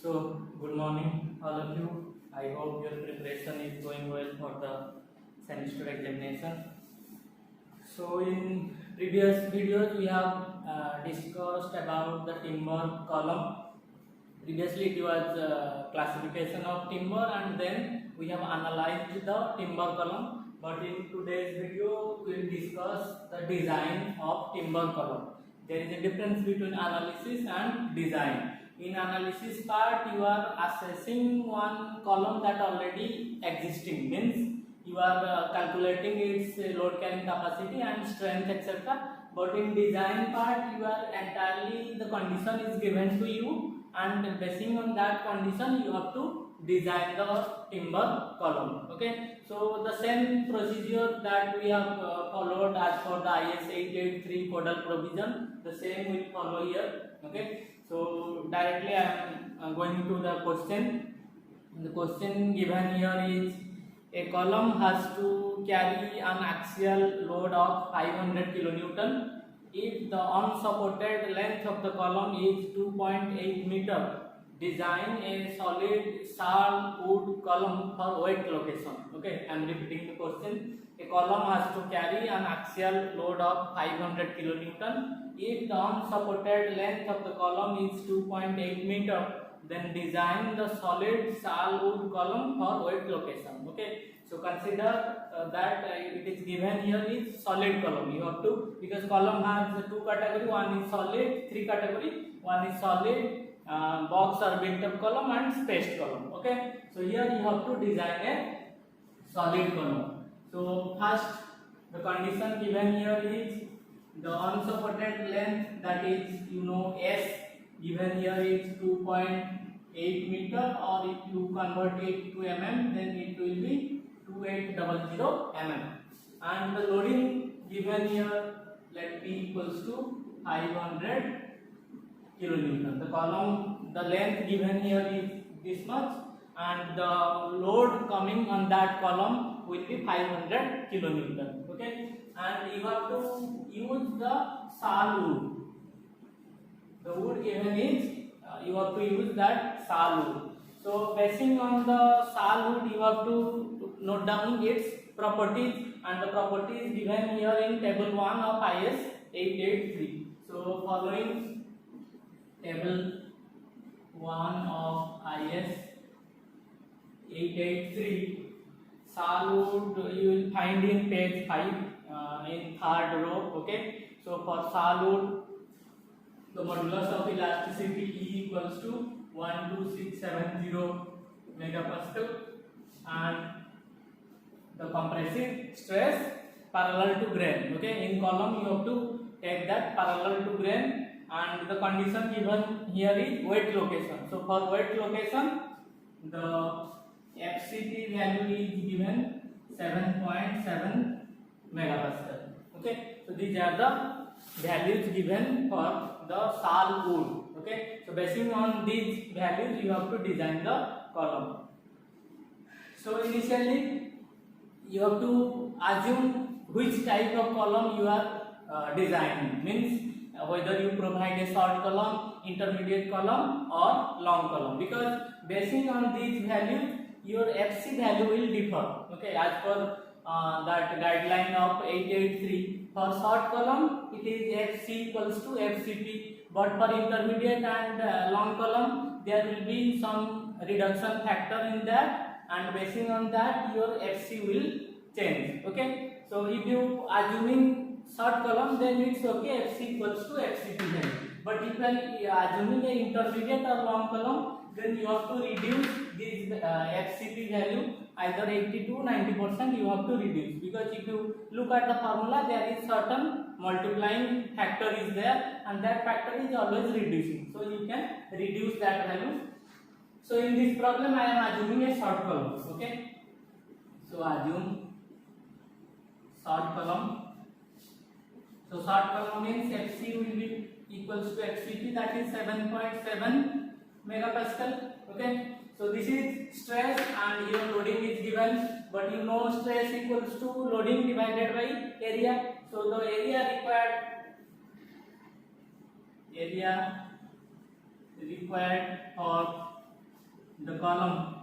So, good morning, all of you. I hope your preparation is going well for the semester examination. So, in previous videos, we have discussed about the timber column. Previously, it was classification of timber, and then we have analyzed the timber column. But in today's video, we will discuss the design of timber column. There is a difference between analysis and design. In analysis part, you are assessing one column that already existing, means you are calculating its load carrying capacity and strength, etc. But in design part, you are entirely, the condition is given to you, and basing on that condition you have to design the timber column. Okay, so the same procedure that we have followed as for the IS 883 codal provision, the same will follow here. Okay, so directly I am going to the question. The question given here is, a column has to carry an axial load of 500 kilonewton if the unsupported length of the column is 2.8 meter. Design a solid saw wood column for weight location. Okay, I am repeating the question. A column has to carry an axial load of 500 kilonewton if the unsupported length of the column is 2.8 meter. Then design the solid saw wood column for weight location. Okay, so consider that it is given here is solid column. You have to, because column has two category, one is solid, three category, one is solid, box or built up column, and spaced column. Okay, so here you have to design a solid column. So first, the condition given here is the unsupported length, that is S, given here is 2.8 meter, or if you convert it to mm, then it will be 2800 mm, and the loading given here, let be equals to 500 kilonewton. The column, the length given here is this much, and the load coming on that column will be 500 kilonewton. Okay, and you have to use the saw wood. The wood given is you have to use that saw wood. So basing on the saw wood, you have to note down its properties, and the properties given here in table 1 of IS 883. So following table 1 of IS 883, saw wood you will find in page 5 in third row. Okay, so for saw wood, the modulus of elasticity E equals to 12670 megapascal, and the compressive stress parallel to grain. Okay, in column you have to take that parallel to grain, and the condition given here is weight location. So for weight location, the FCP value is given 7.7 megapascal. Okay, so these are the values given for the saw wood. Okay, so basing on these values you have to design the column. So initially you have to assume which type of column you are designing, means whether you provide a short column, intermediate column, or long column, because basing on these values your FC value will differ. Okay, as per that guideline of 883, for short column it is FC equals to FCP, but for intermediate and long column there will be some reduction factor in that, and basing on that your FC will change. Okay, so if you assuming short column, then it's okay, FC equals to FCP value. But if you are assuming a intermediate or long column, then you have to reduce this FCP value either 80 to 90% you have to reduce, because if you look at the formula, there is certain multiplying factor is there, and that factor is always reducing, so you can reduce that value. So in this problem I am assuming a short column. Okay, so assume short column. So short column means FC will be equals to FCP, that is 7.7 megapascal. Okay, so this is stress and your loading is given, but you know stress equals to loading divided by area. So the area required for the column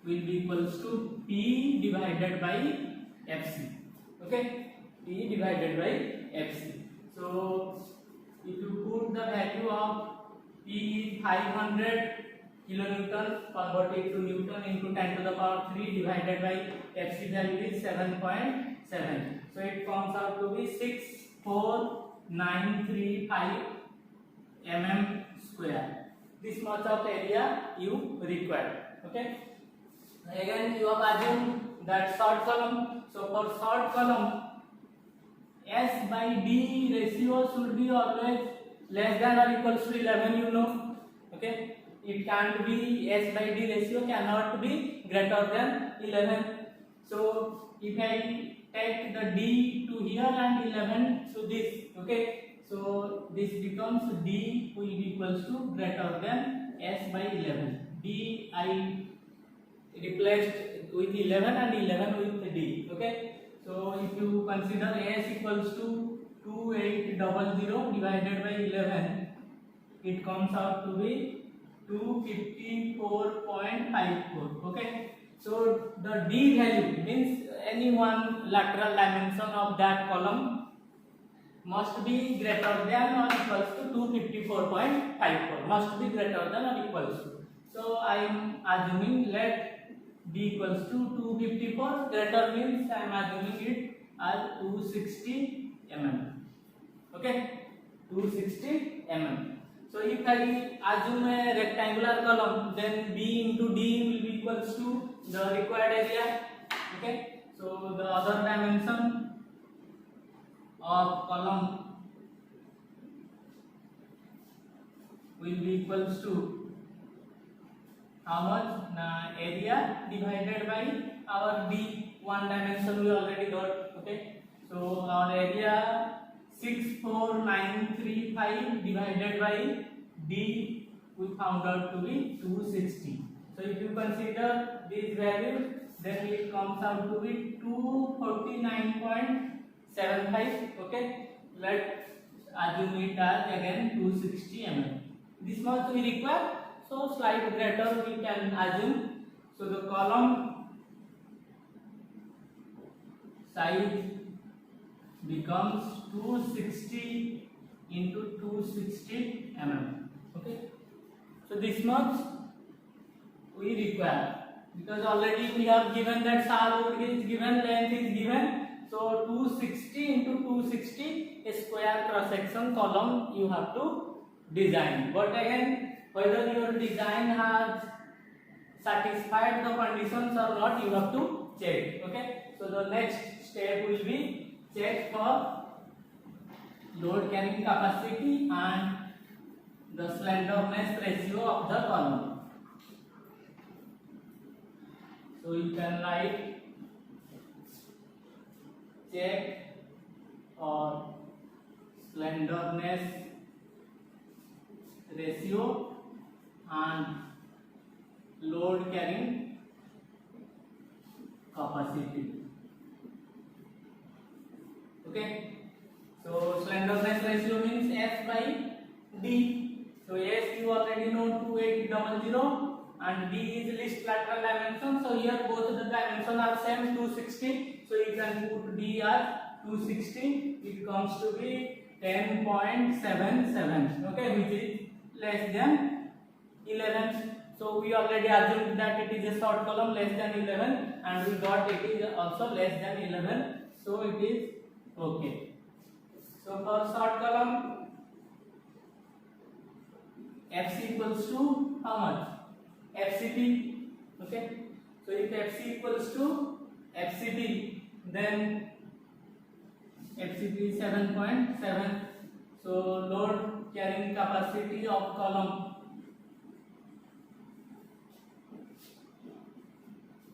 will be equals to P divided by FC. Okay, P divided by FC. So if you put the value of P is 500 kilonewton, convert it to Newton into 10 to the power 3 divided by FC value is 7.7. So it comes out to be 64935 mm square. This much of area you require. Okay. Again you have assumed that short column. So for short column, S by D ratio should be always less than or equals to 11. You know. Okay. It can't be, S by D ratio cannot be greater than 11. So if I take the D to here and 11 to this, okay, so this becomes D will be equals to greater than S by 11. D I replaced with 11 and 11 with D. Okay, so if you consider S equals to 2800 divided by 11, it comes out to be 254.54. Okay, so the D value means any one lateral dimension of that column must be greater than or equals to 254.54, must be greater than or equals to. So I am assuming let D equals to 254, greater means I am assuming it as 260 mm. Okay, 260 mm. So if I assume a rectangular column, then B into D will be equals to the required area. Okay, so the other dimension of column will be equals to how much? Area divided by our D. One dimension we already got. Okay, so our area 64935 divided by D we found out to be 260. So if you consider these values, then it comes out to be 249.75. Okay, let's assume it as again 260 mm. This much we require, so slight greater we can assume. So the column size becomes 260 into 260 mm. Okay, so this much we require, because already we have given that wood is given, length is given. So 260 into 260 a square cross section column you have to design. But again, whether your design has satisfied the conditions or not, you have to check. Okay, so the next step will be check for load carrying capacity and the slenderness ratio of the column. So you can write check or slenderness ratio and load carrying capacity. Okay, so slenderness ratio means S by D. So S you already know 2800 and D is least lateral dimension. So here both the dimensions are same 260. So you can put D as 260. It comes to be 10.77. Okay, which is less than 11. So we already assumed that it is a short column less than 11, and we got it is also less than 11. So it is okay. So for short column, FC equals to how much? FCP. Okay. So if FC equals to FCP, then FCP is 7.7. So load carrying capacity of column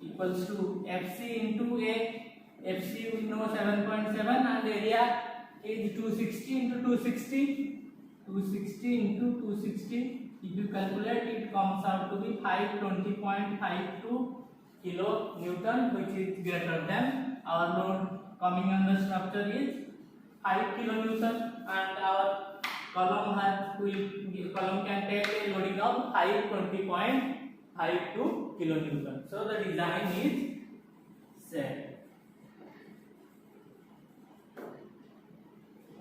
equals to FC into A. FC we know 7.7 and area is 260 into 260. 260 into 260. If you calculate, it comes out to be 520.52 kilo Newton, which is greater than our load coming on the structure is 5 kilonewton, and our column can take a loading of 520.52 kilonewton. So the design is set.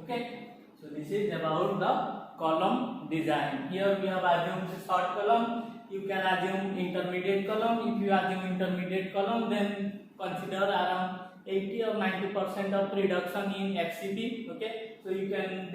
Okay, so this is about the column design. Here we have assumed short column. You can assume intermediate column. If you assume intermediate column, then consider around 80 or 90% of reduction in FCB. Okay, so you can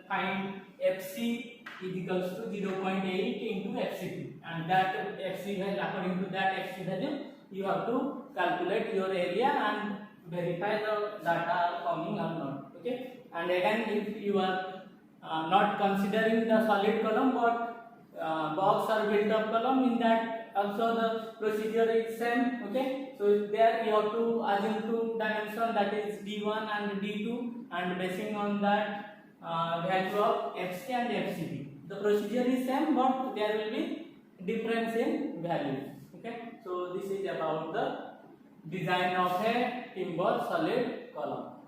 find FC is equals to 0.8 into FCB, and that FC value, according to that FC value, you have to calculate your area and verify the data are coming or not. Okay, and again, if you are not considering the solid column but box or built up column, in that also the procedure is same. Okay, so there you have to assume two dimension, that is D1 and D2, and basing on that value of FC and FCB. The procedure is same but there will be difference in values. Okay, so this is about the design of a timber solid column.